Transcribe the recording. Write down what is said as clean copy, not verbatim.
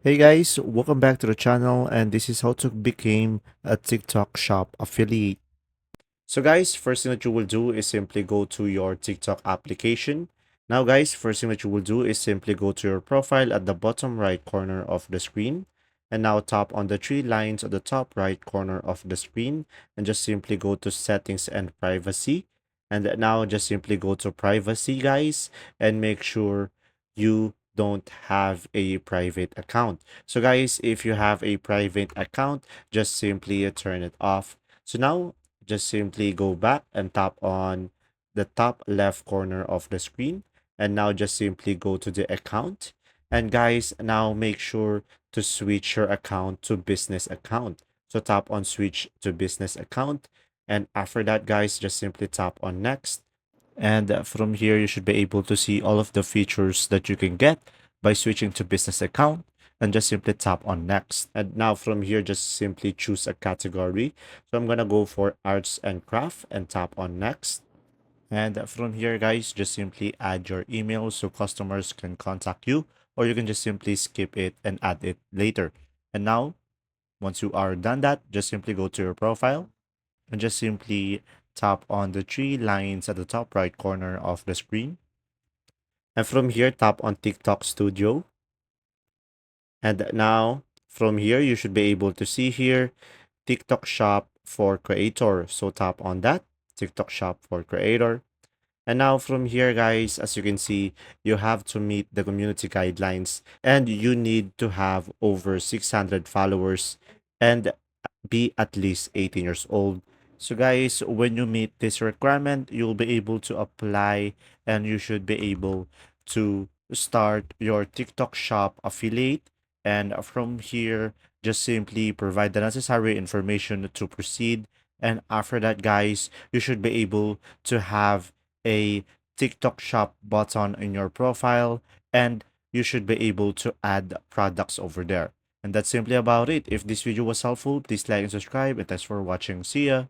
Hey guys, welcome back to the channel, and this is how to become a TikTok shop affiliate. So guys, first thing that you will do is simply go to your TikTok application. Now guys, first thing that you will do is simply go to your profile at the bottom right corner of the screen, and now tap on the three lines at the top right corner of the screen, and just simply go to settings and privacy. And now just simply go to privacy guys, and make sure you don't have a private account. So guys, if you have a private account, just simply turn it off. So now just simply go back and tap on the top left corner of the screen, and now just simply go to the account. And guys, now make sure to switch your account to business account. So tap on switch to business account, and after that guys, just simply tap on next. And from here, you should be able to see all of the features that you can get by switching to business account, and just simply tap on next. And now from here, just simply choose a category. So I'm going to go for arts and craft and tap on next. And from here, guys, just simply add your email so customers can contact you, or you can just simply skip it and add it later. And now, once you are done that, just simply go to your profile and just simply tap on the three lines at the top right corner of the screen. And from here, tap on TikTok Studio. And now from here, you should be able to see here TikTok Shop for Creator. So tap on that TikTok Shop for Creator. And now from here, guys, as you can see, you have to meet the community guidelines, and you need to have over 600 followers and be at least 18 years old. So guys, when you meet this requirement, you'll be able to apply, and you should be able to start your TikTok shop affiliate. And from here, just simply provide the necessary information to proceed. And after that, guys, you should be able to have a TikTok shop button in your profile, and you should be able to add products over there. And that's simply about it. If this video was helpful, please like and subscribe, and thanks for watching. See ya!